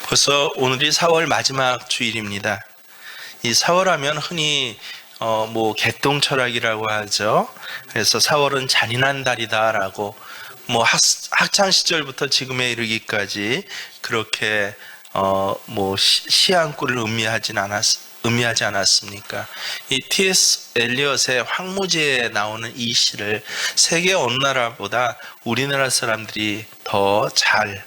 벌써 오늘이 4월 마지막 주일입니다. 이 4월 하면 흔히 개똥 철학이라고 하죠. 그래서 4월은 잔인한 달이다라고 학창 시절부터 지금에 이르기까지 그렇게 시한꿀을 의미하지 않았습니까? 이 T.S. 엘리엇의 황무지에 나오는 이 시를 세계 어느 나라보다 우리나라 사람들이 더 잘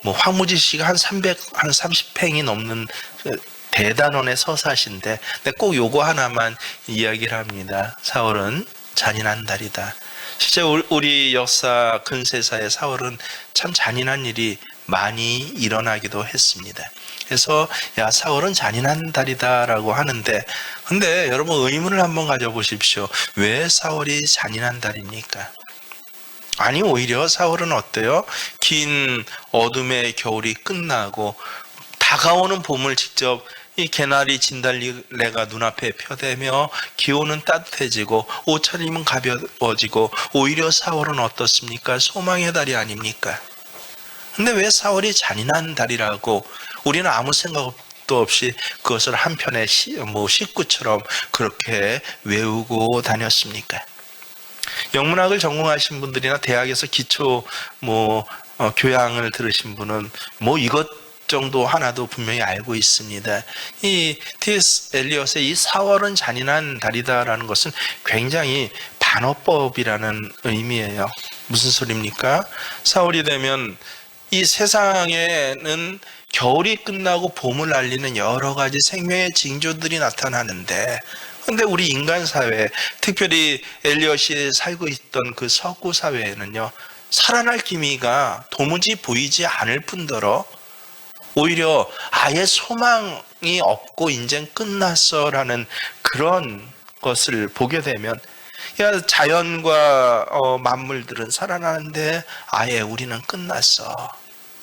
황무지 씨가 한 30팽이 넘는 대단원의 서사신데 꼭 요거 하나만 이야기를 합니다. 4월은 잔인한 달이다. 실제 우리 역사 근세사의 4월은 참 잔인한 일이 많이 일어나기도 했습니다. 그래서 4월은 잔인한 달이다라고 하는데, 근데 여러분 의문을 한번 가져보십시오. 왜 4월이 잔인한 달입니까? 아니, 오히려 4월은 어때요? 긴 어둠의 겨울이 끝나고 다가오는 봄을 직접 이 개나리 진달래가 눈앞에 펴대며 기온은 따뜻해지고 옷차림은 가벼워지고, 오히려 4월은 어떻습니까? 소망의 달이 아닙니까? 근데 왜 4월이 잔인한 달이라고 우리는 아무 생각도 없이 그것을 한편의 식구처럼 그렇게 외우고 다녔습니까? 영문학을 전공하신 분들이나 대학에서 기초 교양을 들으신 분은 이것 정도 하나도 분명히 알고 있습니다. 이 T.S. 엘리엇의 이 4월은 잔인한 달이다라는 것은 굉장히 반어법이라는 의미예요. 무슨 소리입니까? 4월이 되면 이 세상에는 겨울이 끝나고 봄을 알리는 여러 가지 생명의 징조들이 나타나는데, 근데 우리 인간 사회, 특별히 엘리엇이 살고 있던 그 서구 사회에는요, 살아날 기미가 도무지 보이지 않을 뿐더러 오히려 아예 소망이 없고 인생 끝났어라는 그런 것을 보게 되면, 자연과 만물들은 살아나는데 아예 우리는 끝났어.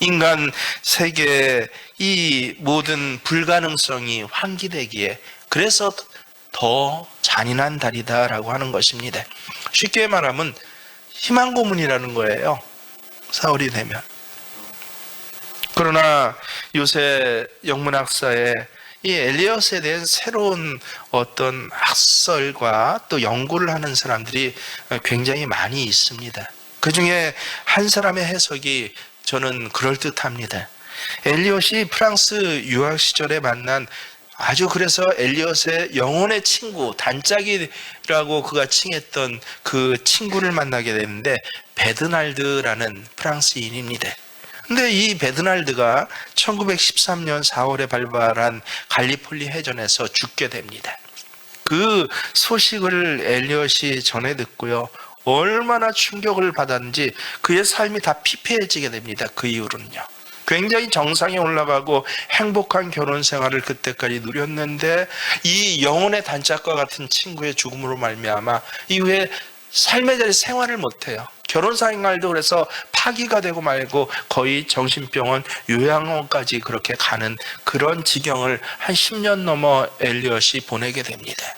인간 세계의 이 모든 불가능성이 환기되기에 그래서 더 잔인한 달이다라고 하는 것입니다. 쉽게 말하면 희망 고문이라는 거예요. 4월이 되면. 그러나 요새 영문학사에 이 엘리엇에 대한 새로운 어떤 학설과 또 연구를 하는 사람들이 굉장히 많이 있습니다. 그 중에 한 사람의 해석이 저는 그럴듯합니다. 엘리엇이 프랑스 유학 시절에 만난 그래서 엘리엇의 영혼의 친구, 단짝이라고 그가 칭했던 그 친구를 만나게 되는데, 베드날드라는 프랑스인입니다. 근데 이 베드날드가 1913년 4월에 발발한 갈리폴리 해전에서 죽게 됩니다. 그 소식을 엘리엇이 전해 듣고요, 얼마나 충격을 받았는지 그의 삶이 다 피폐해지게 됩니다. 그 이후로는요, 굉장히 정상에 올라가고 행복한 결혼 생활을 그때까지 누렸는데, 이 영혼의 단짝과 같은 친구의 죽음으로 말미암아 이후에 삶의 자리 생활을 못해요. 결혼 생활도 그래서 파기가 되고 말고 거의 정신병원 요양원까지 그렇게 가는 그런 지경을 한 10년 넘어 엘리엇이 보내게 됩니다.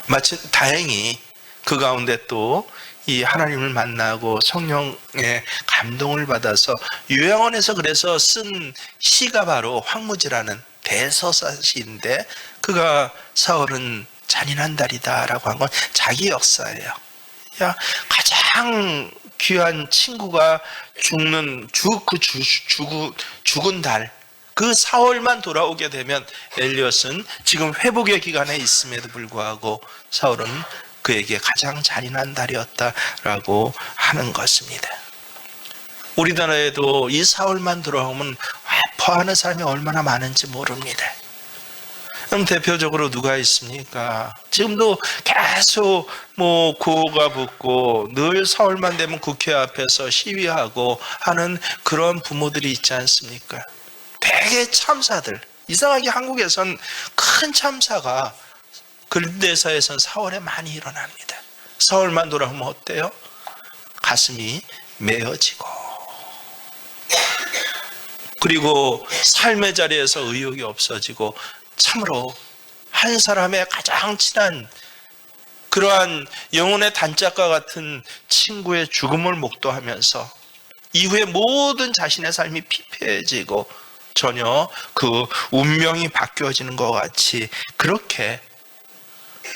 마침 다행히 그 가운데 또 이 하나님을 만나고 성령의 감동을 받아서 요양원에서 그래서 쓴 시가 바로 황무지라는 대서사시인데, 그가 4월은 잔인한 달이다라고 한 건 자기 역사예요. 가장 귀한 친구가 죽은 달, 그 4월만 돌아오게 되면 엘리엇은 지금 회복의 기간에 있음에도 불구하고 4월은 그에게 가장 잔인한 달이었다라고 하는 것입니다. 우리나라에도 이 4월만 돌아오면 아파하는 사람이 얼마나 많은지 모릅니다. 그럼 대표적으로 누가 있습니까? 지금도 계속 구호가 붙고 늘 4월만 되면 국회 앞에서 시위하고 하는 그런 부모들이 있지 않습니까? 되게 참사들, 이상하게 한국에선 큰 참사가 근대사에선 4월에 많이 일어납니다. 4월만 돌아오면 어때요? 가슴이 메어지고, 그리고 삶의 자리에서 의욕이 없어지고, 참으로 한 사람의 가장 친한 그러한 영혼의 단짝과 같은 친구의 죽음을 목도하면서 이후에 모든 자신의 삶이 피폐해지고 전혀 그 운명이 바뀌어지는 것 같이 그렇게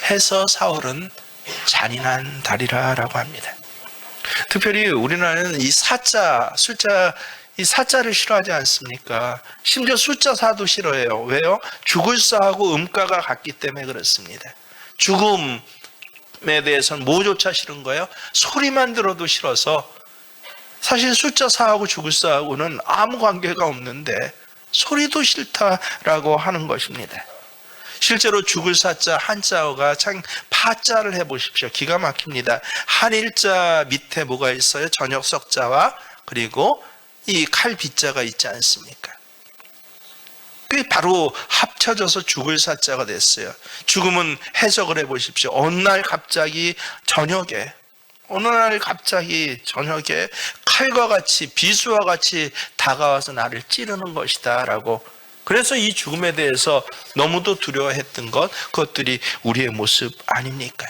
해서 사울은 잔인한 달이라고 합니다. 특별히 우리나라는 이 사자, 숫자, 이 사자를 싫어하지 않습니까? 심지어 숫자 4도 싫어해요. 왜요? 죽을 사하고 음가가 같기 때문에 그렇습니다. 죽음에 대해서는 뭐조차 싫은 거예요? 소리만 들어도 싫어서 사실 숫자 4하고 죽을 사하고는 아무 관계가 없는데 소리도 싫다라고 하는 것입니다. 실제로 죽을 사자 한자어가 참 파자를 해보십시오. 기가 막힙니다. 한일자 밑에 뭐가 있어요? 저녁 석자와 그리고 이 칼 빗자가 있지 않습니까? 그게 바로 합쳐져서 죽을 사자가 됐어요. 죽음은 해석을 해보십시오. 어느 날 갑자기 저녁에 칼과 같이 비수와 같이 다가와서 나를 찌르는 것이다 라고. 그래서 이 죽음에 대해서 너무도 두려워했던 그것들이 우리의 모습 아닙니까?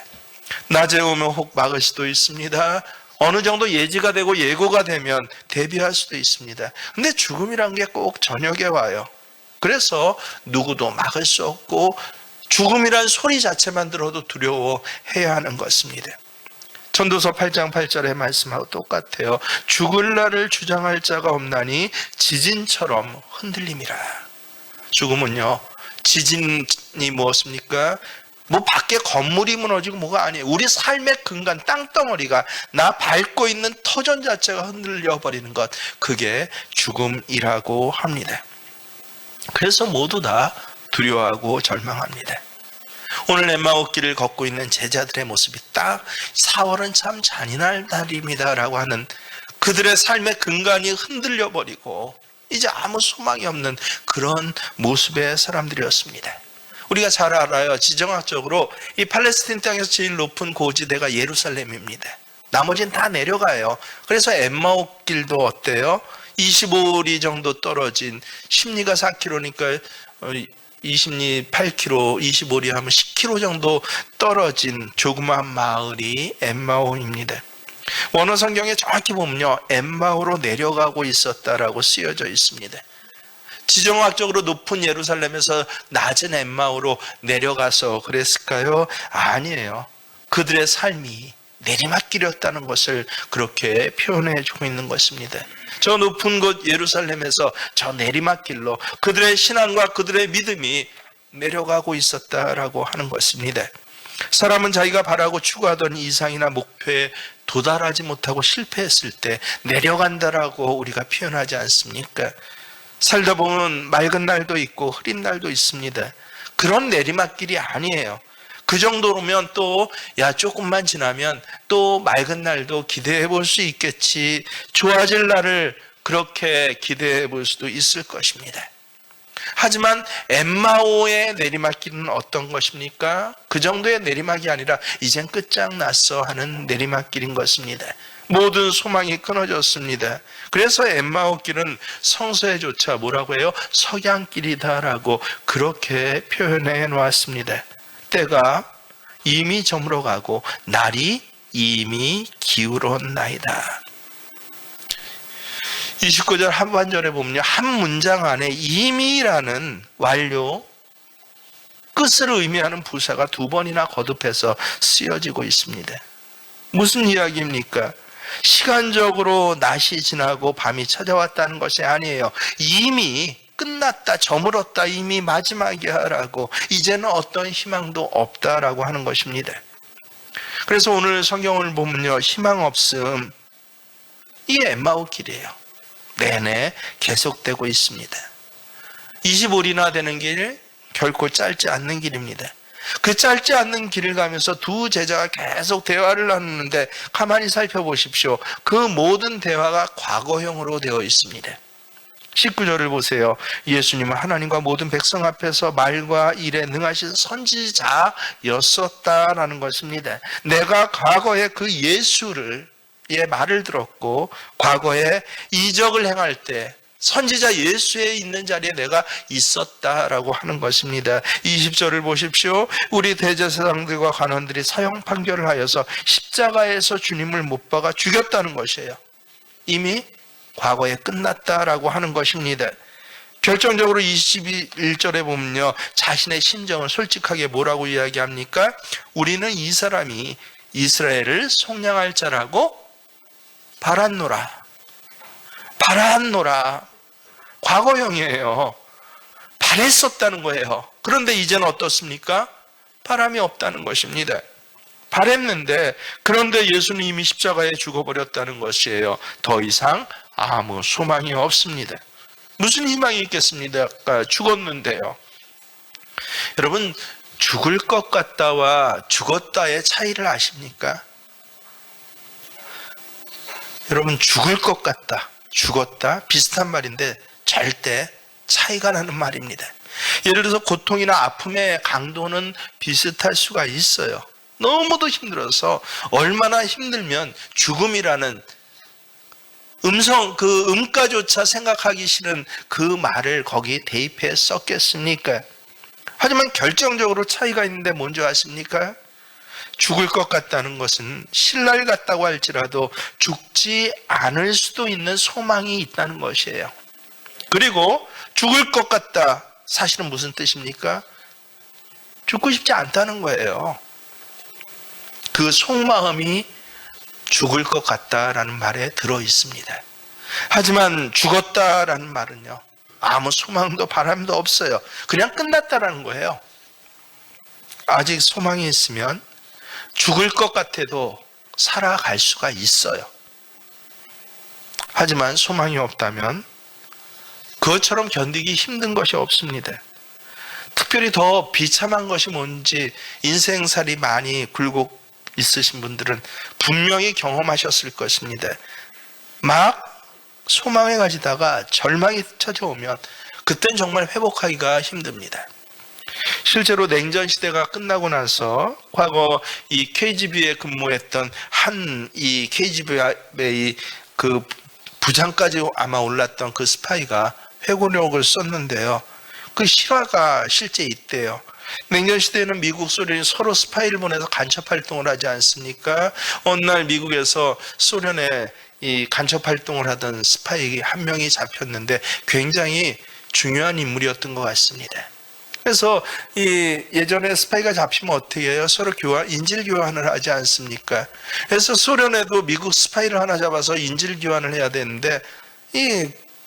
낮에 오면 혹 막을 수도 있습니다. 어느 정도 예지가 되고 예고가 되면 대비할 수도 있습니다. 근데 죽음이란 게 꼭 저녁에 와요. 그래서 누구도 막을 수 없고 죽음이란 소리 자체만 들어도 두려워해야 하는 것입니다. 전도서 8장 8절의 말씀하고 똑같아요. 죽을 날을 주장할 자가 없나니 지진처럼 흔들림이라. 죽음은요, 지진이 무엇입니까? 뭐 밖에 건물이 무너지고 뭐가 아니에요. 우리 삶의 근간 땅덩어리가 나 밟고 있는 터전 자체가 흔들려 버리는 것, 그게 죽음이라고 합니다. 그래서 모두 다 두려워하고 절망합니다. 오늘 엠마오 길을 걷고 있는 제자들의 모습이 딱 사월은 참 잔인할 날입니다 라고 하는 그들의 삶의 근간이 흔들려 버리고 이제 아무 소망이 없는 그런 모습의 사람들이었습니다. 우리가 잘 알아요. 지정학적으로 이 팔레스틴 땅에서 제일 높은 고지대가 예루살렘입니다. 나머지는 다 내려가요. 그래서 엠마오 길도 어때요? 25리 정도 떨어진, 심리가 4km니까 20리 8km, 25리 하면 10km 정도 떨어진 조그마한 마을이 엠마오입니다. 원어 성경에 정확히 보면요, 엠마오로 내려가고 있었다라고 쓰여져 있습니다. 지정학적으로 높은 예루살렘에서 낮은 엠마오로 내려가서 그랬을까요? 아니에요. 그들의 삶이 내리막길이었다는 것을 그렇게 표현해 주고 있는 것입니다. 저 높은 곳 예루살렘에서 저 내리막길로 그들의 신앙과 그들의 믿음이 내려가고 있었다라고 하는 것입니다. 사람은 자기가 바라고 추구하던 이상이나 목표에 도달하지 못하고 실패했을 때 내려간다라고 우리가 표현하지 않습니까? 살다 보면 맑은 날도 있고 흐린 날도 있습니다. 그런 내리막길이 아니에요. 그 정도로면 또 조금만 지나면 또 맑은 날도 기대해 볼 수 있겠지, 좋아질 날을 그렇게 기대해 볼 수도 있을 것입니다. 하지만 엠마오의 내리막길은 어떤 것입니까? 그 정도의 내리막이 아니라 이젠 끝장났어 하는 내리막길인 것입니다. 모든 소망이 끊어졌습니다. 그래서 엠마오 길은 성서에조차 뭐라고 해요? 석양길이다라고 그렇게 표현해 놓았습니다. 때가 이미 저물어가고 날이 이미 기울었나이다. 29절 하반절에 보면요, 한 문장 안에 이미라는 완료, 끝을 의미하는 부사가 2번이나 거듭해서 쓰여지고 있습니다. 무슨 이야기입니까? 시간적으로 낮이 지나고 밤이 찾아왔다는 것이 아니에요. 이미 끝났다, 저물었다, 이미 마지막이야 라고, 이제는 어떤 희망도 없다라고 하는 것입니다. 그래서 오늘 성경을 보면요, 희망 없음, 이 엠마오 길이에요. 내내 계속되고 있습니다. 25리나 되는 길, 결코 짧지 않는 길입니다. 그 짧지 않는 길을 가면서 두 제자가 계속 대화를 나누는데 가만히 살펴보십시오. 그 모든 대화가 과거형으로 되어 있습니다. 19절을 보세요. 예수님은 하나님과 모든 백성 앞에서 말과 일에 능하신 선지자였었다라는 것입니다. 내가 과거에 그 예수의 말을 들었고 과거에 이적을 행할 때 선지자 예수에 있는 자리에 내가 있었다라고 하는 것입니다. 20절을 보십시오. 우리 대제사장들과 관원들이 사형 판결을 하여서 십자가에서 주님을 못 박아 죽였다는 것이에요. 이미 과거에 끝났다라고 하는 것입니다. 결정적으로 21절에 보면요, 자신의 심정을 솔직하게 뭐라고 이야기합니까? 우리는 이 사람이 이스라엘을 속량할 자라고 바랐노라. 바랐노라. 과거형이에요. 바랬었다는 거예요. 그런데 이제는 어떻습니까? 바람이 없다는 것입니다. 바랬는데, 그런데 예수님이 십자가에 죽어버렸다는 것이에요. 더 이상 아무 소망이 없습니다. 무슨 희망이 있겠습니까? 죽었는데요. 여러분, 죽을 것 같다와 죽었다의 차이를 아십니까? 여러분, 죽을 것 같다, 죽었다 비슷한 말인데 절대 차이가 나는 말입니다. 예를 들어서 고통이나 아픔의 강도는 비슷할 수가 있어요. 너무도 힘들어서, 얼마나 힘들면 죽음이라는 그 음가조차 생각하기 싫은 그 말을 거기에 대입해 썼겠습니까? 하지만 결정적으로 차이가 있는데 뭔지 아십니까? 죽을 것 같다는 것은 신랄 같다고 할지라도 죽지 않을 수도 있는 소망이 있다는 것이에요. 그리고 죽을 것 같다, 사실은 무슨 뜻입니까? 죽고 싶지 않다는 거예요. 그 속마음이 죽을 것 같다라는 말에 들어 있습니다. 하지만 죽었다라는 말은요, 아무 소망도 바람도 없어요. 그냥 끝났다라는 거예요. 아직 소망이 있으면 죽을 것 같아도 살아갈 수가 있어요. 하지만 소망이 없다면 그것처럼 견디기 힘든 것이 없습니다. 특별히 더 비참한 것이 뭔지 인생살이 많이 굴곡 있으신 분들은 분명히 경험하셨을 것입니다. 막 소망에 가지다가 절망이 찾아오면 그땐 정말 회복하기가 힘듭니다. 실제로 냉전 시대가 끝나고 나서 과거 이 KGB에 근무했던 이 KGB의 그 부장까지 아마 올랐던 그 스파이가 회고록을 썼는데요. 그 실화가 실제 있대요. 냉전 시대에는 미국, 소련이 서로 스파이를 보내서 간첩 활동을 하지 않습니까? 어느 날 미국에서 소련에 이 간첩 활동을 하던 스파이 한 명이 잡혔는데 굉장히 중요한 인물이었던 것 같습니다. 그래서 예전에 스파이가 잡히면 어떻게 해요? 서로 인질 교환을 하지 않습니까? 그래서 소련에도 미국 스파이를 하나 잡아서 인질 교환을 해야 되는데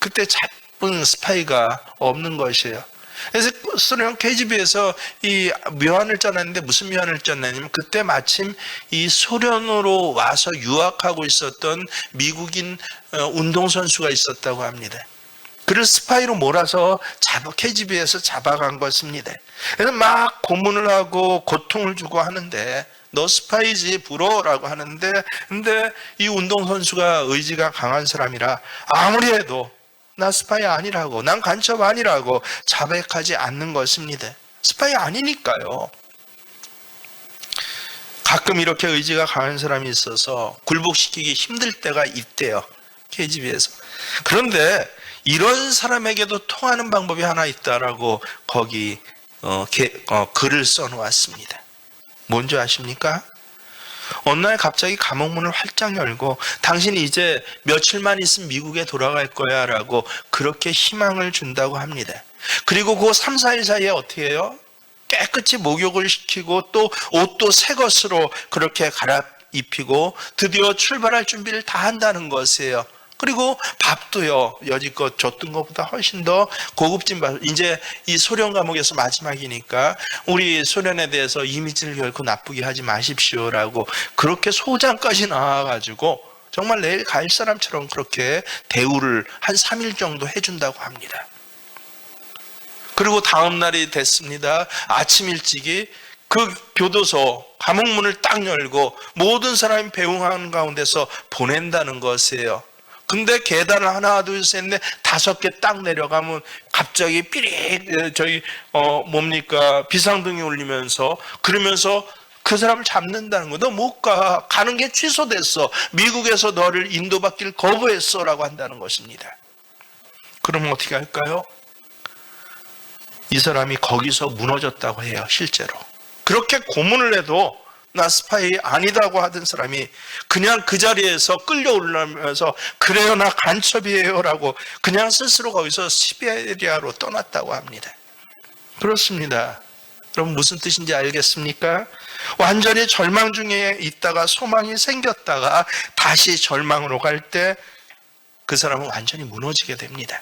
그때 잡은 스파이가 없는 것이에요. 그래서 소련 KGB에서 이 묘안을 짜냈는데, 무슨 묘안을 짜냈냐면 그때 마침 이 소련으로 와서 유학하고 있었던 미국인 운동선수가 있었다고 합니다. 그를 스파이로 몰아서 KGB에서 잡아간 것입니다. 그래서 막 고문을 하고 고통을 주고 하는데, 너 스파이지 부러라고 하는데, 근데 이 운동선수가 의지가 강한 사람이라 아무리 해도 나 스파이 아니라고, 난 간첩 아니라고 자백하지 않는 것입니다. 스파이 아니니까요. 가끔 이렇게 의지가 강한 사람이 있어서 굴복시키기 힘들 때가 있대요, KGB에서. 그런데 이런 사람에게도 통하는 방법이 하나 있다라고 거기 글을 써놓았습니다. 뭔지 아십니까? 어느 날 갑자기 감옥문을 활짝 열고 당신이 이제 며칠만 있으면 미국에 돌아갈 거야 라고 그렇게 희망을 준다고 합니다. 그리고 그 3, 4일 사이에 어떻게 해요? 깨끗이 목욕을 시키고 또 옷도 새 것으로 그렇게 갈아입히고 드디어 출발할 준비를 다 한다는 것이에요. 그리고 밥도요, 여지껏 줬던 것보다 훨씬 더 고급진 밥. 이제 이 소련 감옥에서 마지막이니까 우리 소련에 대해서 이미지를 결코 나쁘게 하지 마십시오라고 그렇게 소장까지 나와가지고 정말 내일 갈 사람처럼 그렇게 대우를 한 3일 정도 해준다고 합니다. 그리고 다음 날이 됐습니다. 아침 일찍이 그 교도소 감옥문을 딱 열고 모든 사람이 배웅하는 가운데서 보낸다는 것이에요. 근데 계단을 하나 둘 셋 넷 5개 딱 내려가면 갑자기 삐릭 비상등이 울리면서, 그러면서 그 사람을 잡는다는 거. 너 못 가. 가는 게 취소됐어. 미국에서 너를 인도받기를 거부했어 라고 한다는 것입니다. 그러면 어떻게 할까요? 이 사람이 거기서 무너졌다고 해요. 실제로 그렇게 고문을 해도 나 스파이 아니다고 하던 사람이 그냥 그 자리에서 끌려올라면서 그래요, 나 간첩이에요 라고 그냥 스스로 거기서 시베리아로 떠났다고 합니다. 그렇습니다. 여러분 무슨 뜻인지 알겠습니까? 완전히 절망 중에 있다가 소망이 생겼다가 다시 절망으로 갈 때 그 사람은 완전히 무너지게 됩니다.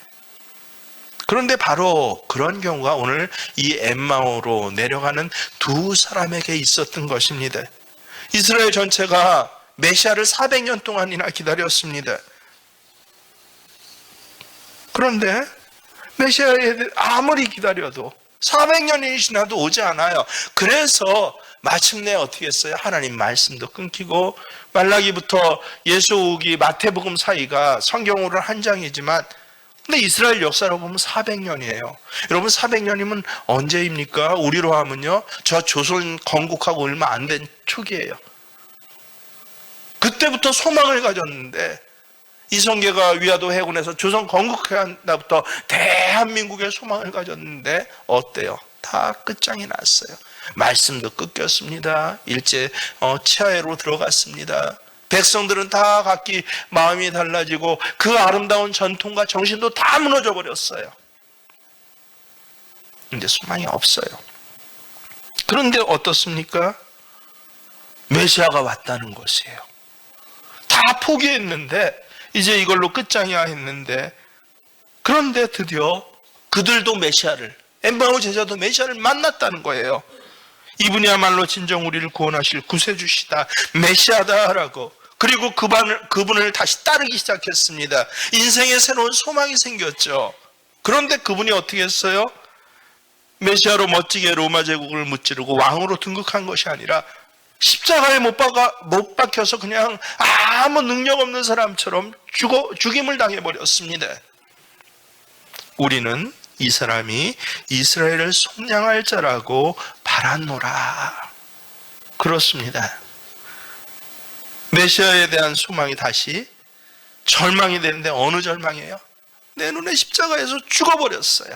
그런데 바로 그런 경우가 오늘 이 엠마오로 내려가는 두 사람에게 있었던 것입니다. 이스라엘 전체가 메시아를 400년 동안이나 기다렸습니다. 그런데 메시아에 아무리 기다려도 400년이 지나도 오지 않아요. 그래서 마침내 어떻게 했어요? 하나님 말씀도 끊기고 말라기부터 예수 오기 마태복음 사이가 성경으로는 한 장이지만 근데 이스라엘 역사로 보면 400년이에요. 여러분 400년이면 언제입니까? 우리로 하면요. 저 조선 건국하고 얼마 안 된 초기예요. 그때부터 소망을 가졌는데 이성계가 위화도 해군에서 조선 건국한다부터 대한민국의 소망을 가졌는데 어때요? 다 끝장이 났어요. 말씀도 끊겼습니다. 일제 치하에로 들어갔습니다. 백성들은 다 각기 마음이 달라지고 그 아름다운 전통과 정신도 다 무너져 버렸어요. 근데 소망이 없어요. 그런데 어떻습니까? 메시아가 왔다는 것이에요. 다 포기했는데 이제 이걸로 끝장이야 했는데 그런데 드디어 그들도 메시아를 엠마오 제자도 메시아를 만났다는 거예요. 이분이야말로 진정 우리를 구원하실 구세주시다, 메시아다라고. 그리고 그분을 다시 따르기 시작했습니다. 인생에 새로운 소망이 생겼죠. 그런데 그분이 어떻게 했어요? 메시아로 멋지게 로마 제국을 무찌르고 왕으로 등극한 것이 아니라 십자가에 못 박혀서 그냥 아무 능력 없는 사람처럼 죽임을 당해버렸습니다. 우리는 이 사람이 이스라엘을 속량할 자라고 바랐노라. 그렇습니다. 메시아에 대한 소망이 다시 절망이 되는데 어느 절망이에요? 내 눈에 십자가에서 죽어버렸어요.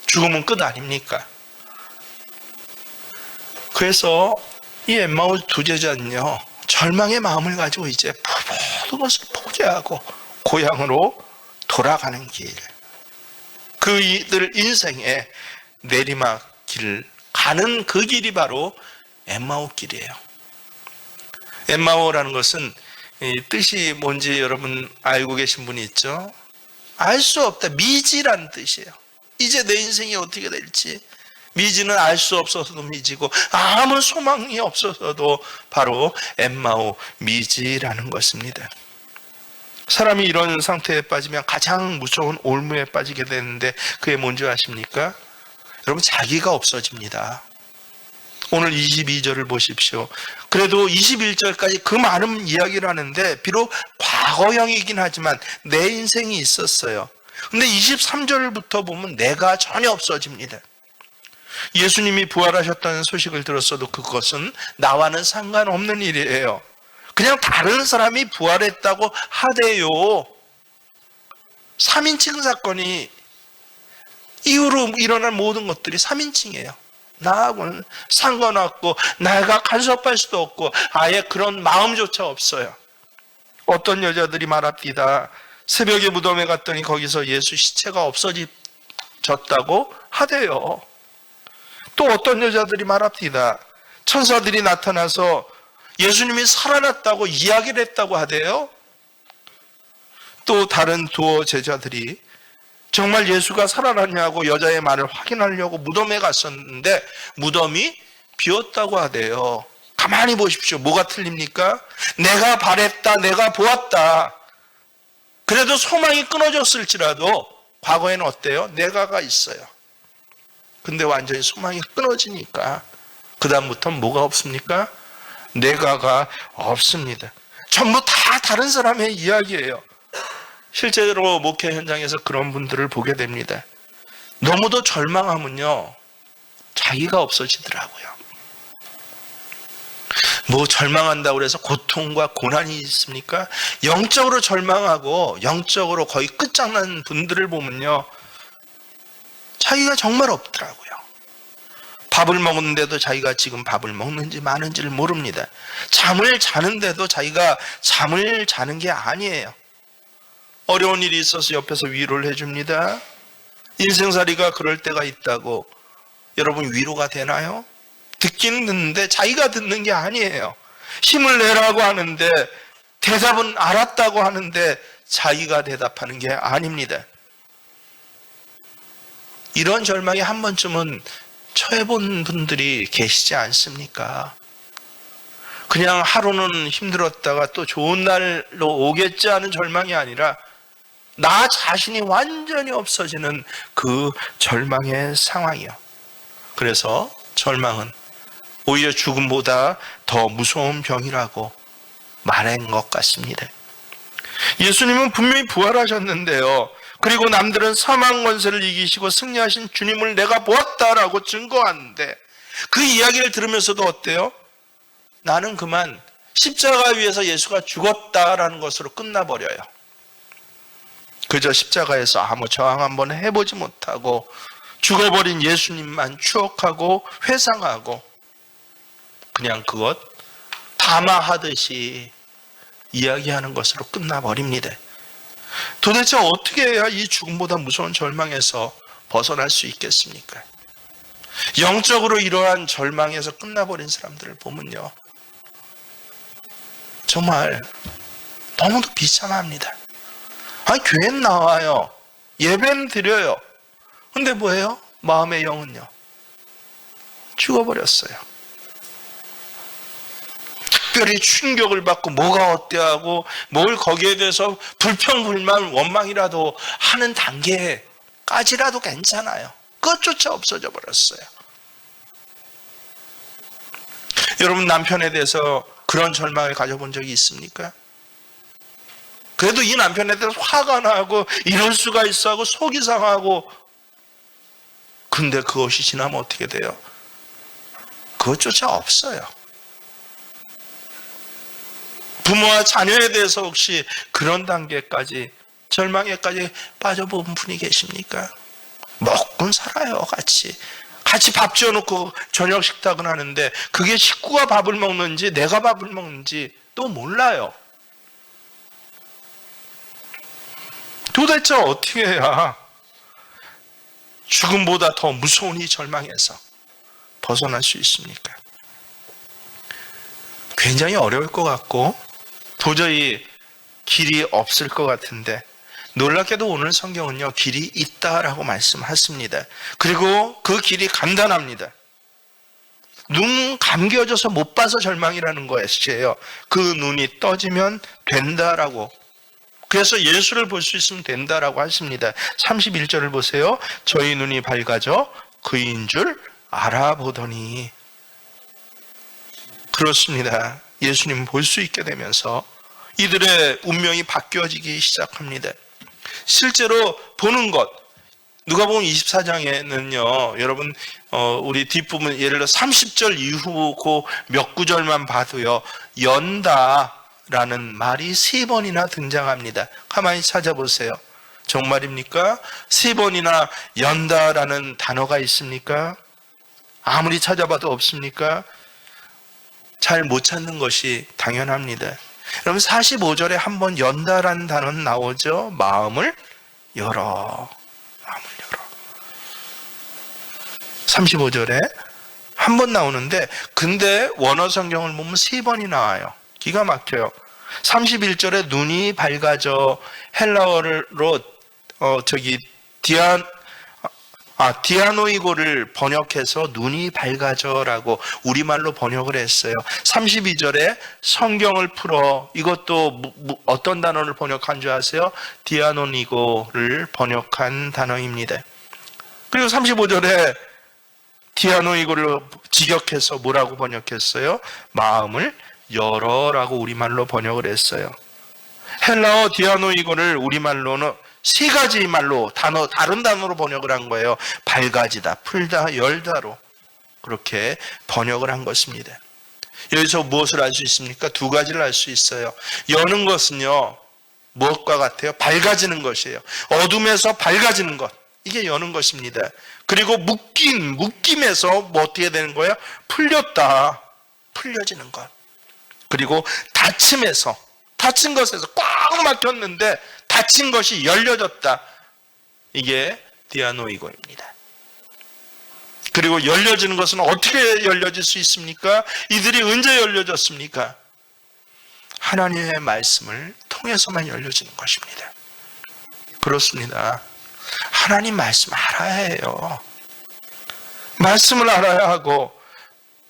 죽으면 끝 아닙니까? 그래서 이 엠마오 두 제자는요, 절망의 마음을 가지고 이제 모든 것을 포기하고 고향으로 돌아가는 길, 그들 인생의 내리막 길을 가는 그 길이 바로 엠마오 길이에요. 엠마오라는 것은 뜻이 뭔지 여러분 알고 계신 분이 있죠? 알 수 없다, 미지라는 뜻이에요. 이제 내 인생이 어떻게 될지 미지는 알 수 없어서도 미지고 아무 소망이 없어서도 바로 엠마오, 미지라는 것입니다. 사람이 이런 상태에 빠지면 가장 무서운 올무에 빠지게 되는데 그게 뭔지 아십니까? 여러분, 자기가 없어집니다. 오늘 22절을 보십시오. 그래도 21절까지 그 많은 이야기를 하는데 비록 과거형이긴 하지만 내 인생이 있었어요. 근데 23절부터 보면 내가 전혀 없어집니다. 예수님이 부활하셨다는 소식을 들었어도 그것은 나와는 상관없는 일이에요. 그냥 다른 사람이 부활했다고 하대요. 3인칭 사건이 이후로 일어난 모든 것들이 3인칭이에요. 나하고는 상관없고 내가 간섭할 수도 없고 아예 그런 마음조차 없어요. 어떤 여자들이 말합니다. 새벽에 무덤에 갔더니 거기서 예수 시체가 없어졌다고 하대요. 또 어떤 여자들이 말합니다. 천사들이 나타나서 예수님이 살아났다고 이야기를 했다고 하대요. 또 다른 두어 제자들이 정말 예수가 살아났냐고 여자의 말을 확인하려고 무덤에 갔었는데 무덤이 비었다고 하대요. 가만히 보십시오. 뭐가 틀립니까? 내가 바랬다, 내가 보았다. 그래도 소망이 끊어졌을지라도 과거에는 어때요? 내가가 있어요. 근데 완전히 소망이 끊어지니까 그 다음부터는 뭐가 없습니까? 내가가 없습니다. 전부 다 다른 사람의 이야기예요. 실제로 목회 현장에서 그런 분들을 보게 됩니다. 너무도 절망하면요, 자기가 없어지더라고요. 뭐 절망한다고 해서 고통과 고난이 있습니까? 영적으로 절망하고 영적으로 거의 끝장난 분들을 보면요, 자기가 정말 없더라고요. 밥을 먹는데도 자기가 지금 밥을 먹는지 마는지를 모릅니다. 잠을 자는데도 자기가 잠을 자는 게 아니에요. 어려운 일이 있어서 옆에서 위로를 해줍니다. 인생살이가 그럴 때가 있다고 여러분 위로가 되나요? 듣기는 듣는데 자기가 듣는 게 아니에요. 힘을 내라고 하는데 대답은 알았다고 하는데 자기가 대답하는 게 아닙니다. 이런 절망에 한 번쯤은 처해본 분들이 계시지 않습니까? 그냥 하루는 힘들었다가 또 좋은 날로 오겠지 하는 절망이 아니라 나 자신이 완전히 없어지는 그 절망의 상황이요. 그래서 절망은 오히려 죽음보다 더 무서운 병이라고 말한 것 같습니다. 예수님은 분명히 부활하셨는데요. 그리고 남들은 사망 권세를 이기시고 승리하신 주님을 내가 보았다라고 증거하는데 그 이야기를 들으면서도 어때요? 나는 그만 십자가 위에서 예수가 죽었다라는 것으로 끝나버려요. 그저 십자가에서 아무 저항 한번 해보지 못하고 죽어버린 예수님만 추억하고 회상하고 그냥 그것 담화하듯이 이야기하는 것으로 끝나버립니다. 도대체 어떻게 해야 이 죽음보다 무서운 절망에서 벗어날 수 있겠습니까? 영적으로 이러한 절망에서 끝나버린 사람들을 보면요, 정말 너무도 비참합니다. 아니, 교회는 나와요. 예배는 드려요. 근데 뭐예요? 마음의 영은요, 죽어버렸어요. 특별히 충격을 받고 뭐가 어때하고 뭘 거기에 대해서 불평불만 원망이라도 하는 단계까지라도 괜찮아요. 그것조차 없어져 버렸어요. 여러분, 남편에 대해서 그런 절망을 가져본 적이 있습니까? 그래도 이 남편에 대해서 화가 나고 이럴 수가 있어 하고 속이 상하고, 근데 그것이 지나면 어떻게 돼요? 그것조차 없어요. 부모와 자녀에 대해서 혹시 그런 단계까지, 절망에까지 빠져본 분이 계십니까? 먹고 살아요. 같이 밥 지어놓고 저녁 식탁을 하는데 그게 식구가 밥을 먹는지 내가 밥을 먹는지 또 몰라요. 도대체 어떻게 해야 죽음보다 더 무서운 이 절망에서 벗어날 수 있습니까? 굉장히 어려울 것 같고 도저히 길이 없을 것 같은데, 놀랍게도 오늘 성경은요, 길이 있다라고 말씀하십니다. 그리고 그 길이 간단합니다. 눈 감겨져서 못 봐서 절망이라는 것이에요. 그 눈이 떠지면 된다라고. 그래서 예수를 볼 수 있으면 된다라고 하십니다. 31절을 보세요. 저희 눈이 밝아져 그인 줄 알아보더니. 그렇습니다. 예수님 볼 수 있게 되면서 이들의 운명이 바뀌어지기 시작합니다. 실제로 보는 것, 누가복음 24장에는요, 여러분, 우리 뒷부분, 예를 들어 30절 이후 그 몇 구절만 봐도요, 연다라는 말이 3번이나 등장합니다. 가만히 찾아보세요. 정말입니까? 3번이나 연다라는 단어가 있습니까? 아무리 찾아봐도 없습니까? 잘 못 찾는 것이 당연합니다. 여러분, 45절에 한번 연다라는 단어는 나오죠. 마음을 열어. 마음을 열어. 35절에 한 번 나오는데, 근데 원어 성경을 보면 3번이 나와요. 기가 막혀요. 31절에 눈이 밝아져, 헬라어로 디아노이고를 번역해서 눈이 밝아져라고 우리말로 번역을 했어요. 32절에 성경을 풀어, 이것도 어떤 단어를 번역한 줄 아세요? 디아노이고를 번역한 단어입니다. 그리고 35절에 디아노이고를 직역해서 뭐라고 번역했어요? 마음을 열어라고 우리말로 번역을 했어요. 헬라어 디아노이고를 우리말로는 3가지 말로 다른 단어로 번역을 한 거예요. 밝아지다, 풀다, 열다로 그렇게 번역을 한 것입니다. 여기서 무엇을 알 수 있습니까? 2가지를 알 수 있어요. 여는 것은요, 무엇과 같아요? 밝아지는 것이에요. 어둠에서 밝아지는 것. 이게 여는 것입니다. 그리고 묶임에서 뭐 어떻게 되는 거예요? 풀렸다. 풀려지는 것. 그리고 다친 것에서 꽉 막혔는데 닫힌 것이 열려졌다. 이게 디아노이고입니다. 그리고 열려지는 것은 어떻게 열려질 수 있습니까? 이들이 언제 열려졌습니까? 하나님의 말씀을 통해서만 열려지는 것입니다. 그렇습니다. 하나님 말씀 알아야 해요. 말씀을 알아야 하고,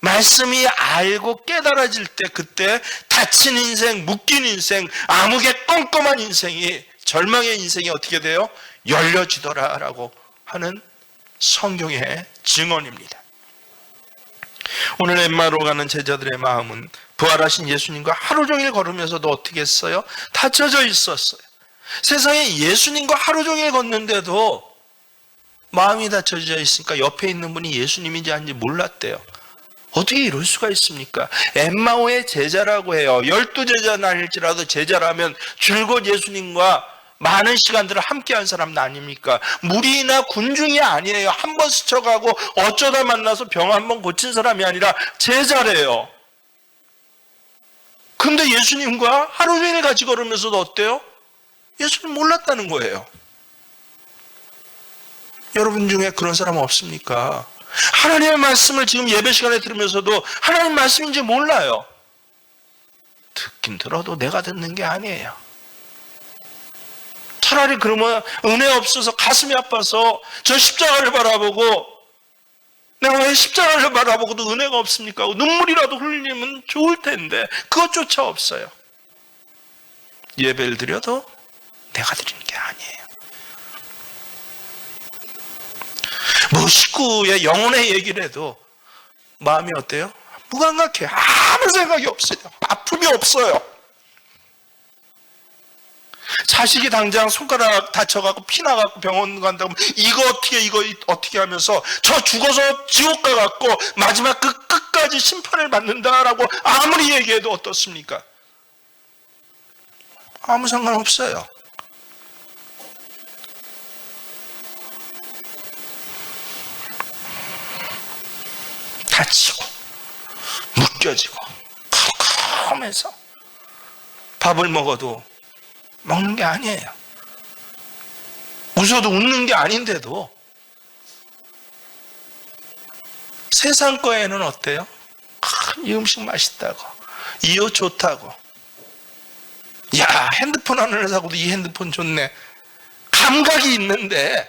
말씀이 알고 깨달아질 때, 그때 닫힌 인생, 묶인 인생, 암흑의 껌껌한 인생이, 절망의 인생이 어떻게 돼요? 열려지더라라고 하는 성경의 증언입니다. 오늘 엠마오로 가는 제자들의 마음은 부활하신 예수님과 하루 종일 걸으면서도 어떻게 했어요? 닫혀져 있었어요. 세상에 예수님과 하루 종일 걷는데도 마음이 닫혀져 있으니까 옆에 있는 분이 예수님인지 아닌지 몰랐대요. 어떻게 이럴 수가 있습니까? 엠마오의 제자라고 해요. 12제자는 아닐지라도 제자라면 줄곧 예수님과 많은 시간들을 함께한 사람은 아닙니까? 무리나 군중이 아니에요. 한 번 스쳐가고 어쩌다 만나서 병 한 번 고친 사람이 아니라 제자래요. 근데 예수님과 하루 종일 같이 걸으면서도 어때요? 예수님 몰랐다는 거예요. 여러분 중에 그런 사람 없습니까? 하나님의 말씀을 지금 예배 시간에 들으면서도 하나님 말씀인지 몰라요. 듣긴 들어도 내가 듣는 게 아니에요. 차라리 그러면 은혜 없어서 가슴이 아파서 저 십자가를 바라보고, 내가 왜 십자가를 바라보고도 은혜가 없습니까? 눈물이라도 흘리면 좋을 텐데 그것조차 없어요. 예배를 드려도 내가 드리는 게 아니에요. 뭐 식구의 영혼의 얘기를 해도 마음이 어때요? 무감각해요. 아무 생각이 없어요. 아픔이 없어요. 자식이 당장 손가락 다쳐갖고 피나갖고 병원 간다고 이거 어떻게 하면서 저 죽어서 지옥 가갖고 마지막 그 끝까지 심판을 받는다라고 아무리 얘기해도 어떻습니까? 아무 상관없어요. 다치고 묶여지고 컴컴해서 밥을 먹어도 먹는 게 아니에요. 웃어도 웃는 게 아닌데도 세상 거에는 어때요? 이 음식 맛있다고, 이 옷 좋다고, 야 핸드폰 하나를 사고도 이 핸드폰 좋네. 감각이 있는데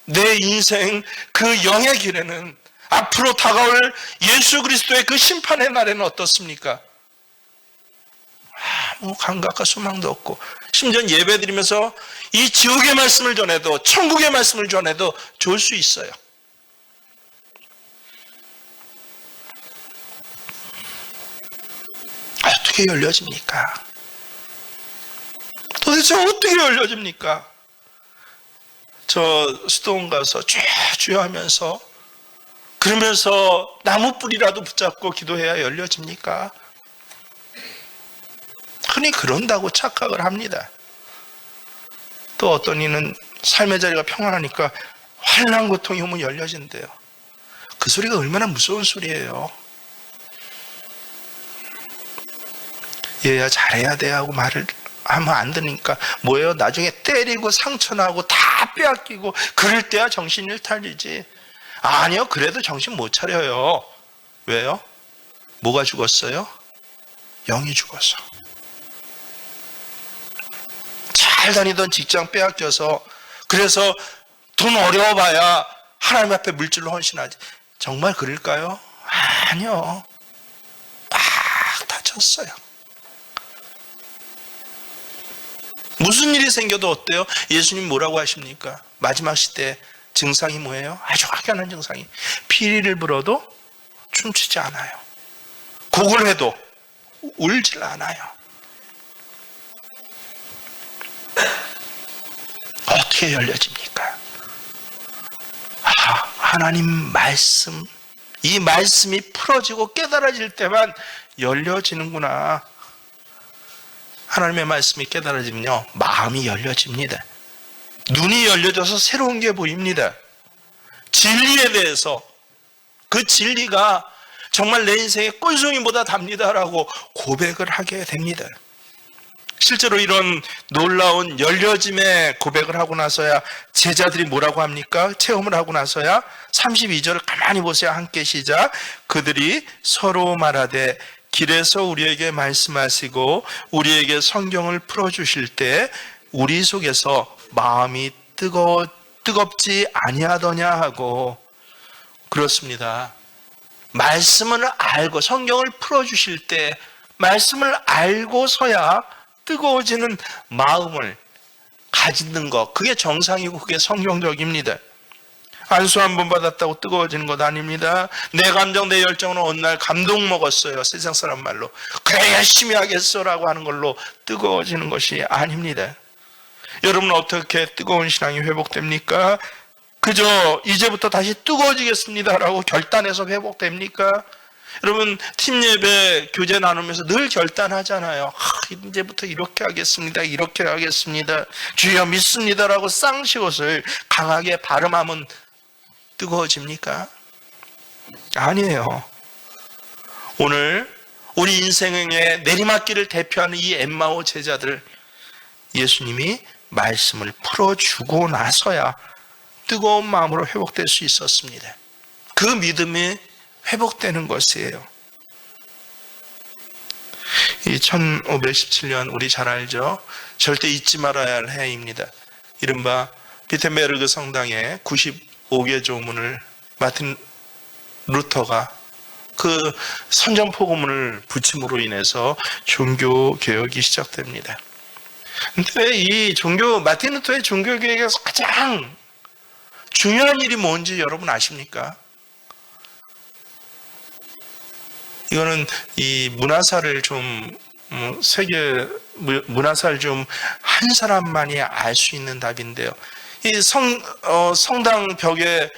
내 인생 그 영의 길에는, 앞으로 다가올 예수 그리스도의 그 심판의 날에는 어떻습니까? 아무 감각과 소망도 없고, 심지어 예배 드리면서 이 지옥의 말씀을 전해도 천국의 말씀을 전해도 좋을 수 있어요. 어떻게 열려집니까? 도대체 어떻게 열려집니까? 저 수도원 가서 주여 하면서, 그러면서 나무 뿌리라도 붙잡고 기도해야 열려집니까? 흔히 그런다고 착각을 합니다. 또 어떤 이는 삶의 자리가 평안하니까 환난 고통이 오면 열려진대요. 그 소리가 얼마나 무서운 소리예요. 얘야 잘해야 돼 하고 말을 하면 안 되니까 뭐예요? 나중에 때리고 상처나고 다 빼앗기고 그럴 때야 정신 일탈이지. 아니요, 그래도 정신 못 차려요. 왜요? 뭐가 죽었어요? 영이 죽었어. 잘 다니던 직장 빼앗겨서, 그래서 돈 어려워봐야 하나님 앞에 물질로 헌신하지. 정말 그럴까요? 아니요. 막 다쳤어요. 무슨 일이 생겨도 어때요? 예수님 뭐라고 하십니까? 마지막 시대 증상이 뭐예요? 아주 확연한 증상이, 피리를 불어도 춤추지 않아요. 곡을 해도 울질 않아요. 어떻게 열려집니까? 하나님 말씀, 이 말씀이 풀어지고 깨달아질 때만 열려지는구나. 하나님의 말씀이 깨달아지면요, 마음이 열려집니다. 눈이 열려져서 새로운 게 보입니다. 진리에 대해서, 그 진리가 정말 내 인생의 꿀송이보다 답니다라고 고백을 하게 됩니다. 실제로 이런 놀라운 열려짐의 고백을 하고 나서야 제자들이 뭐라고 합니까? 체험을 하고 나서야 32절을 가만히 보세요. 함께 시작. 그들이 서로 말하되 길에서 우리에게 말씀하시고 우리에게 성경을 풀어주실 때 우리 속에서 마음이 뜨겁지 아니하더냐 하고. 그렇습니다. 말씀을 알고 성경을 풀어주실 때 말씀을 알고서야 뜨거워지는 마음을 가지는 것, 그게 정상이고 그게 성경적입니다. 안수 한 번 받았다고 뜨거워지는 것 아닙니다. 내 감정, 내 열정은 어느 날 감동 먹었어요. 세상 사람 말로 그래 열심히 하겠어라고 하는 걸로 뜨거워지는 것이 아닙니다. 여러분 어떻게 뜨거운 신앙이 회복됩니까? 그저 이제부터 다시 뜨거워지겠습니다라고 결단해서 회복됩니까? 여러분 팀 예배 교제 나누면서 늘 결단하잖아요. 이제부터 이렇게 하겠습니다. 이렇게 하겠습니다. 주여 믿습니다라고 쌍시옷을 강하게 발음하면 뜨거워집니까? 아니에요. 오늘 우리 인생의 내리막길을 대표하는 이 엠마오 제자들, 예수님이 말씀을 풀어주고 나서야 뜨거운 마음으로 회복될 수 있었습니다. 그 믿음이 회복되는 것이에요. 이 1517년 우리 잘 알죠? 절대 잊지 말아야 할 해입니다. 이른바 비텐베르그 성당의 95개 조문을 마틴 루터가 그 선전포고문을 붙임으로 인해서 종교 개혁이 시작됩니다. 근데 이 마틴 루터의 종교 개혁에서 가장 중요한 일이 뭔지 여러분 아십니까? 이거는 이 문화사를 좀 세계 문화사를 좀 한 사람만이 알 수 있는 답인데요. 이 성당 벽에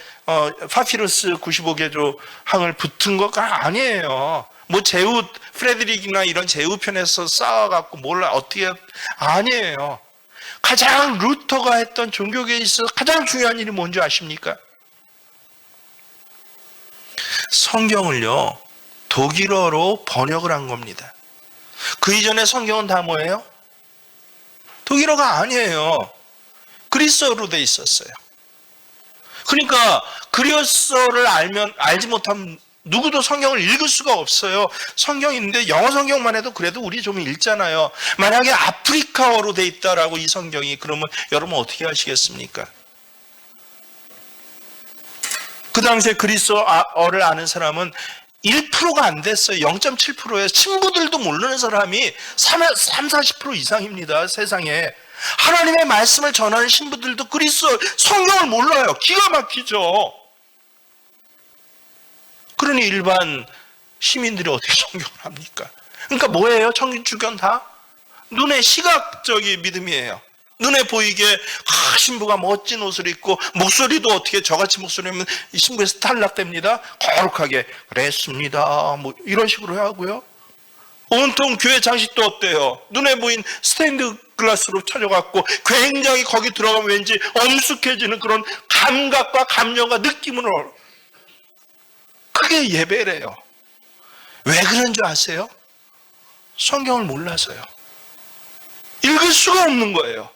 파피루스 95개조 항을 붙은 거가 아니에요. 뭐 제우 프레드릭이나 이런 제우편에서 쌓아갖고 몰라 어떻게 아니에요. 가장 루터가 했던 종교계에 있어서 가장 중요한 일이 뭔지 아십니까? 성경을요 독일어로 번역을 한 겁니다. 그 이전에 성경은 다 뭐예요? 독일어가 아니에요. 그리스어로 돼 있었어요. 그러니까 그리스어를 알지 못하면 누구도 성경을 읽을 수가 없어요. 성경인데 영어 성경만 해도 그래도 우리 좀 읽잖아요. 만약에 아프리카어로 돼 있다라고 이 성경이, 그러면 여러분 어떻게 하시겠습니까? 그 당시에 그리스어를 아는 사람은 1%가 안 됐어요. 0.7%예요. 친구들도 모르는 사람이 30-40% 이상입니다. 세상에. 하나님의 말씀을 전하는 신부들도 그리스어 성경을 몰라요. 기가 막히죠. 그러니 일반 시민들이 어떻게 성경을 합니까? 그러니까 뭐예요? 청주교는 다? 눈에 시각적인 믿음이에요. 눈에 보이게 신부가 멋진 옷을 입고 목소리도 어떻게 저같이 목소리면 이 신부에서 탈락됩니다. 거룩하게 그랬습니다. 뭐 이런 식으로 하고요. 온통 교회 장식도 어때요? 눈에 보인 스테인드 글라스로 쳐져갖고 굉장히 거기 들어가면 왠지 엄숙해지는 그런 감각과 감정과 느낌으로 그게 예배래요. 왜 그런 줄 아세요? 성경을 몰라서요. 읽을 수가 없는 거예요.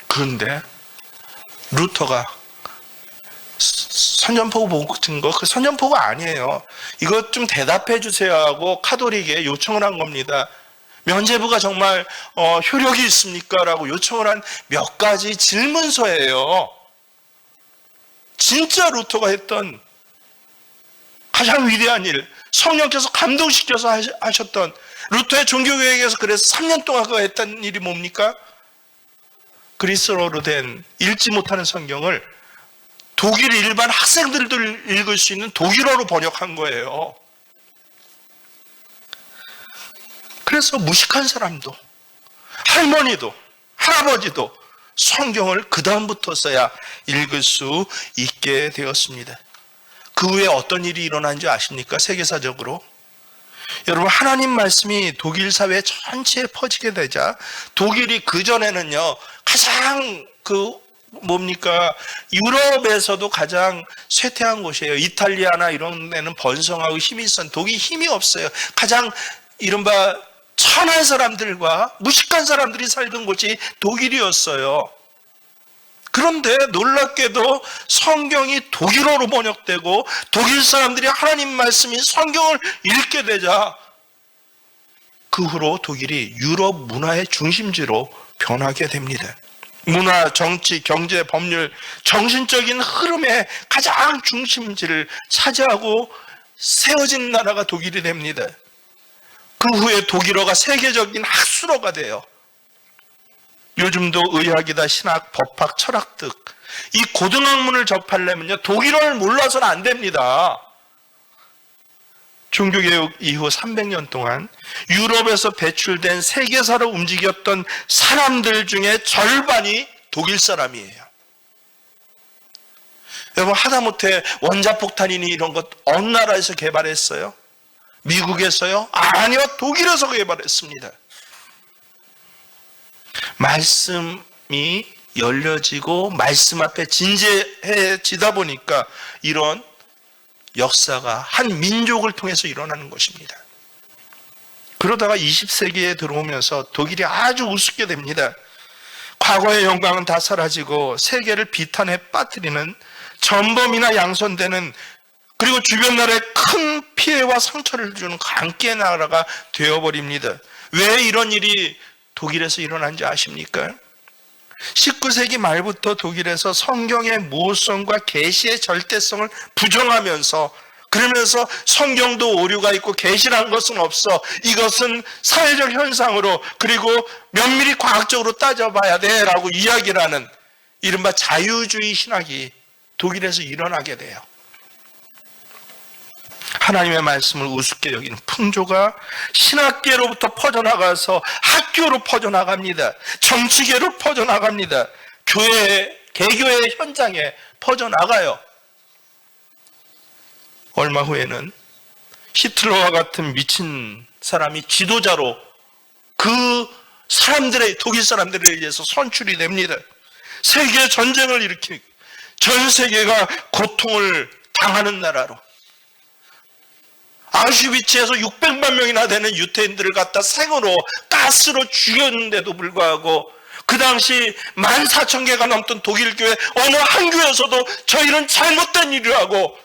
그런데 루터가 선전포고 붙은 거, 그 선전포고가 아니에요. 이것 좀 대답해 주세요 하고 카톨릭에 요청을 한 겁니다. 면죄부가 정말 효력이 있습니까? 라고 요청을 한 몇 가지 질문서예요. 진짜 루터가 했던 가장 위대한 일, 성령께서 감동시켜서 하셨던, 루터의 종교개혁에서 그래서 3년 동안 그가 했던 일이 뭡니까? 그리스어로 된 읽지 못하는 성경을 독일 일반 학생들도 읽을 수 있는 독일어로 번역한 거예요. 그래서 무식한 사람도, 할머니도, 할아버지도 성경을 그 다음부터서야 읽을 수 있게 되었습니다. 그 후에 어떤 일이 일어난지 아십니까? 세계사적으로. 여러분, 하나님 말씀이 독일 사회 전체에 퍼지게 되자 독일이 그전에는요 가장 뭡니까? 유럽에서도 가장 쇠퇴한 곳이에요. 이탈리아나 이런 데는 번성하고 힘이 있었는데 독일이 힘이 없어요. 가장 이른바 천한 사람들과 무식한 사람들이 살던 곳이 독일이었어요. 그런데 놀랍게도 성경이 독일어로 번역되고 독일 사람들이 하나님 말씀인 성경을 읽게 되자 그 후로 독일이 유럽 문화의 중심지로 변하게 됩니다. 문화, 정치, 경제, 법률, 정신적인 흐름의 가장 중심지를 차지하고 세워진 나라가 독일이 됩니다. 그 후에 독일어가 세계적인 학술어가 돼요. 요즘도 의학이다, 신학, 법학, 철학 등 이 고등학문을 접하려면요 독일어를 몰라서는 안 됩니다. 종교개혁 이후 300년 동안 유럽에서 배출된 세계사로 움직였던 사람들 중에 절반이 독일 사람이에요. 여러분, 하다못해 원자폭탄이니 이런 것 어느 나라에서 개발했어요? 미국에서요? 아니요, 독일에서 개발했습니다. 말씀이 열려지고 말씀 앞에 진지해지다 보니까 이런 역사가 한 민족을 통해서 일어나는 것입니다. 그러다가 20세기에 들어오면서 독일이 아주 우습게 됩니다. 과거의 영광은 다 사라지고 세계를 비탄에 빠뜨리는 전범이나 양손되는, 그리고 주변 나라에 큰 피해와 상처를 주는 강기의 나라가 되어버립니다. 왜 이런 일이 독일에서 일어난지 아십니까? 19세기 말부터 독일에서 성경의 모성과 계시의 절대성을 부정하면서, 그러면서 성경도 오류가 있고 계시란 것은 없어, 이것은 사회적 현상으로, 그리고 면밀히 과학적으로 따져봐야 돼 라고 이야기를 하는 이른바 자유주의 신학이 독일에서 일어나게 돼요. 하나님의 말씀을 우습게 여기는 풍조가 신학계로부터 퍼져나가서 학교로 퍼져나갑니다. 정치계로 퍼져나갑니다. 개교의 현장에 퍼져나가요. 얼마 후에는 히틀러와 같은 미친 사람이 지도자로 독일 사람들에 의해서 선출이 됩니다. 세계 전쟁을 일으키고 전 세계가 고통을 당하는 나라로, 아우슈비츠에서 600만 명이나 되는 유태인들을 갖다 생으로 가스로 죽였는데도 불구하고 그 당시 14,000개가 넘던 독일 교회 어느 한 교회에서도 저희는 잘못된 일이라고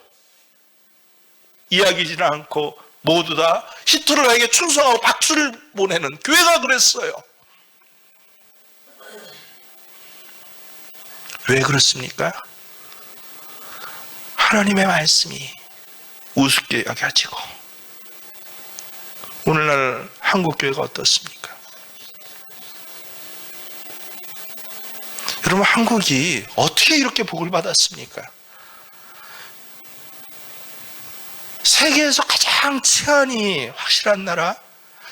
이야기지는 않고 모두 다 히틀러에게 충성하고 박수를 보내는 교회가 그랬어요. 왜 그렇습니까? 하나님의 말씀이 우습게 여겨지고. 오늘날 한국교회가 어떻습니까? 여러분, 한국이 어떻게 이렇게 복을 받았습니까? 세계에서 가장 치안이 확실한 나라,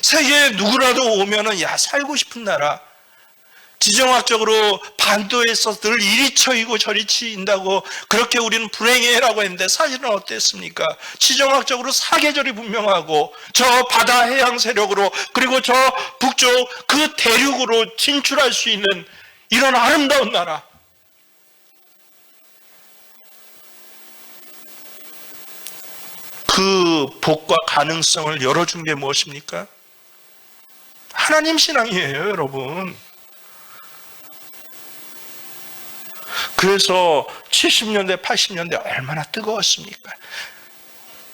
세계에 누구라도 오면은 살고 싶은 나라, 지정학적으로 반도에서 늘 이리 쳐이고 저리 치인다고 그렇게 우리는 불행해라고 했는데 사실은 어땠습니까? 지정학적으로 사계절이 분명하고 저 바다 해양 세력으로, 그리고 저 북쪽 그 대륙으로 진출할 수 있는 이런 아름다운 나라. 그 복과 가능성을 열어준 게 무엇입니까? 하나님 신앙이에요, 여러분. 그래서 70년대, 80년대 얼마나 뜨거웠습니까?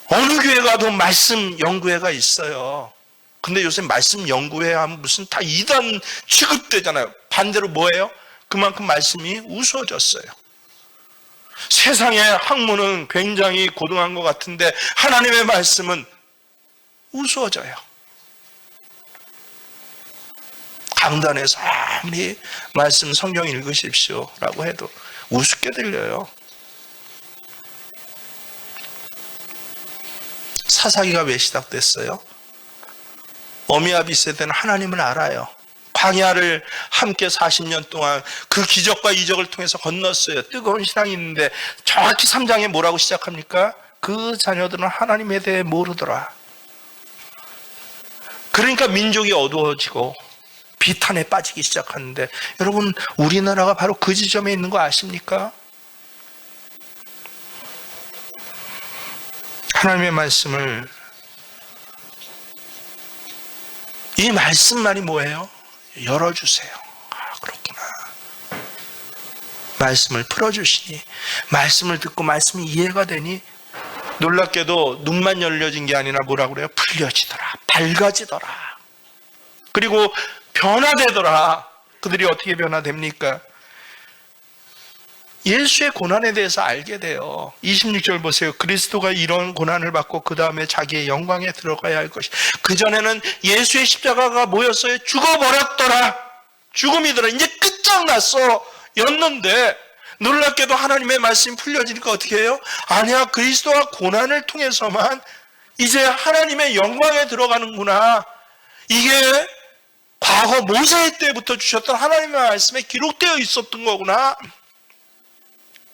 어느 교회 가도 말씀 연구회가 있어요. 근데 요새 말씀 연구회 하면 무슨 다 이단 취급되잖아요. 반대로 뭐예요? 그만큼 말씀이 우스워졌어요. 세상의 학문은 굉장히 고등한 것 같은데 하나님의 말씀은 우스워져요. 강단에서 아무리 말씀 성경 읽으십시오 라고 해도 우습게 들려요. 사사기가 왜 시작됐어요? 어미아비 세대는 하나님을 알아요. 광야를 함께 40년 동안 그 기적과 이적을 통해서 건넜어요. 뜨거운 신앙이 있는데 정확히 3장에 뭐라고 시작합니까? 그 자녀들은 하나님에 대해 모르더라. 그러니까 민족이 어두워지고 비탄에 빠지기 시작하는데, 여러분 우리나라가 바로 그 지점에 있는 거 아십니까? 하나님의 말씀을, 이 말씀만이 뭐예요? 열어주세요. 그렇구나. 말씀을 풀어주시니, 말씀을 듣고 말씀이 이해가 되니, 놀랍게도 눈만 열려진 게 아니라 뭐라 그래요? 풀려지더라, 밝아지더라, 그리고 변화되더라. 그들이 어떻게 변화됩니까? 예수의 고난에 대해서 알게 돼요. 26절 보세요. 그리스도가 이런 고난을 받고 그 다음에 자기의 영광에 들어가야 할 것이, 그전에는 예수의 십자가가 뭐였어요? 죽어버렸더라, 죽음이더라, 이제 끝장났어 였는데, 놀랍게도 하나님의 말씀이 풀려지니까 어떻게 해요? 아니야, 그리스도가 고난을 통해서만 이제 하나님의 영광에 들어가는구나. 이게 과거 모세 때부터 주셨던 하나님의 말씀에 기록되어 있었던 거구나,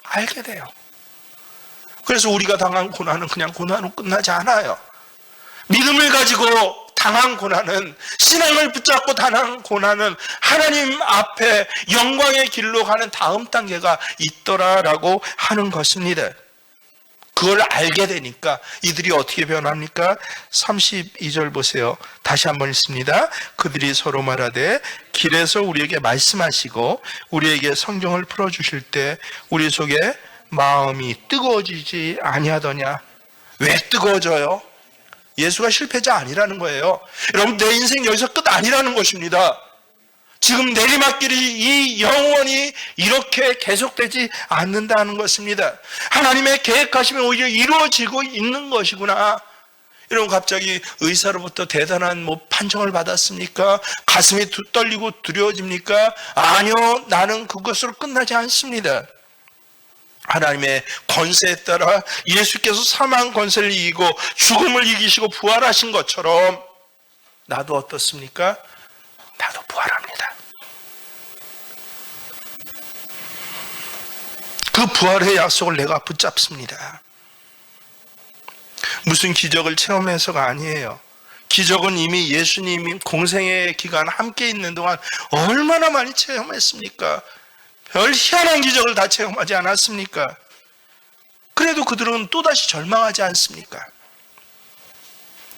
알게 돼요. 그래서 우리가 당한 고난은 그냥 고난으로 끝나지 않아요. 믿음을 가지고 당한 고난은, 신앙을 붙잡고 당한 고난은 하나님 앞에 영광의 길로 가는 다음 단계가 있더라라고 하는 것입니다. 그걸 알게 되니까 이들이 어떻게 변합니까? 32절 보세요. 다시 한번 읽습니다. 그들이 서로 말하되 길에서 우리에게 말씀하시고 우리에게 성경을 풀어주실 때 우리 속에 마음이 뜨거워지지 아니하더냐. 왜 뜨거워져요? 예수가 실패자 아니라는 거예요. 여러분, 내 인생 여기서 끝 아니라는 것입니다. 지금 내리막길이 이 영원히 이렇게 계속되지 않는다는 것입니다. 하나님의 계획하심이 오히려 이루어지고 있는 것이구나. 여러분, 갑자기 의사로부터 대단한 판정을 받았습니까? 가슴이 떨리고 두려워집니까? 아니요, 나는 그것으로 끝나지 않습니다. 하나님의 권세에 따라 예수께서 사망 권세를 이기고 죽음을 이기시고 부활하신 것처럼 나도 어떻습니까? 나도 부활합니다. 그 부활의 약속을 내가 붙잡습니다. 무슨 기적을 체험해서가 아니에요. 기적은 이미 예수님이 공생의 기간 함께 있는 동안 얼마나 많이 체험했습니까? 별 희한한 기적을 다 체험하지 않았습니까? 그래도 그들은 또다시 절망하지 않습니까?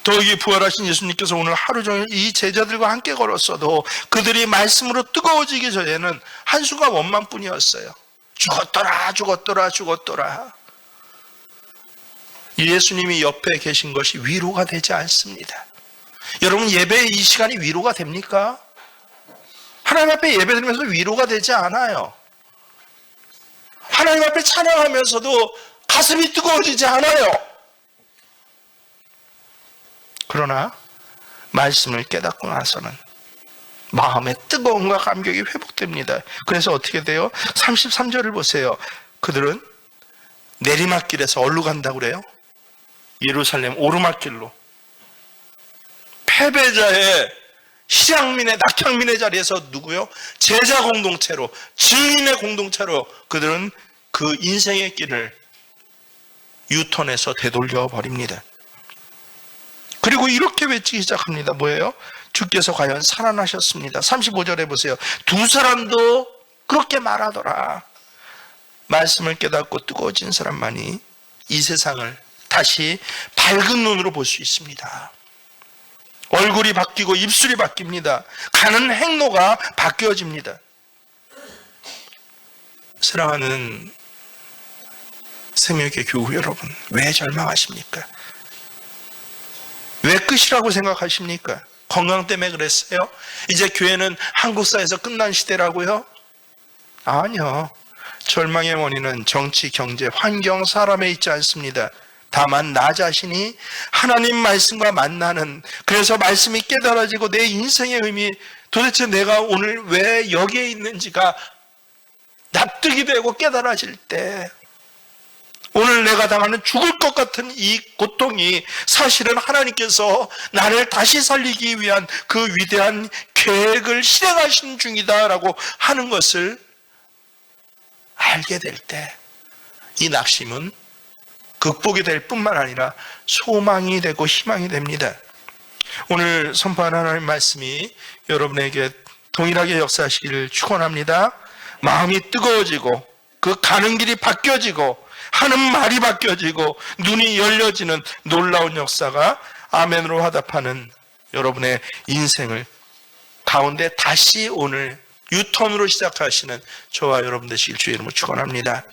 더욱이 부활하신 예수님께서 오늘 하루 종일 이 제자들과 함께 걸었어도 그들이 말씀으로 뜨거워지기 전에는 한순간 원망뿐이었어요. 죽었더라, 죽었더라, 죽었더라. 예수님이 옆에 계신 것이 위로가 되지 않습니다. 여러분, 예배의 이 시간이 위로가 됩니까? 하나님 앞에 예배드리면서 위로가 되지 않아요. 하나님 앞에 찬양하면서도 가슴이 뜨거워지지 않아요. 그러나 말씀을 깨닫고 나서는 마음의 뜨거움과 감격이 회복됩니다. 그래서 어떻게 돼요? 33절을 보세요. 그들은 내리막길에서 어디로 간다고 그래요? 예루살렘 오르막길로. 패배자의 희양민의 낙향민의 자리에서 누구요? 제자 공동체로, 증인의 공동체로 그들은 그 인생의 길을 유턴해서 되돌려 버립니다. 그리고 이렇게 외치기 시작합니다. 뭐예요? 주께서 과연 살아나셨습니다. 35절에 보세요. 두 사람도 그렇게 말하더라. 말씀을 깨닫고 뜨거워진 사람만이 이 세상을 다시 밝은 눈으로 볼 수 있습니다. 얼굴이 바뀌고 입술이 바뀝니다. 가는 행로가 바뀌어집니다. 사랑하는 생명의 교우 여러분, 왜 절망하십니까? 왜 끝이라고 생각하십니까? 건강 때문에 그랬어요? 이제 교회는 한국사에서 끝난 시대라고요? 아니요. 절망의 원인은 정치, 경제, 환경, 사람에 있지 않습니다. 다만 나 자신이 하나님 말씀과 만나는, 그래서 말씀이 깨달아지고 내 인생의 의미, 도대체 내가 오늘 왜 여기에 있는지가 납득이 되고 깨달아질 때, 오늘 내가 당하는 죽을 것 같은 이 고통이 사실은 하나님께서 나를 다시 살리기 위한 그 위대한 계획을 실행하신 중이다라고 하는 것을 알게 될 때, 이 낙심은 극복이 될 뿐만 아니라 소망이 되고 희망이 됩니다. 오늘 선포하는 하나님의 말씀이 여러분에게 동일하게 역사하시기를 축원합니다. 마음이 뜨거워지고 그 가는 길이 바뀌어지고 하는 말이 바뀌어지고 눈이 열려지는 놀라운 역사가 아멘으로 화답하는 여러분의 인생을 가운데 다시 오늘 유턴으로 시작하시는 저와 여러분 되시길 주의 이름으로 축원합니다.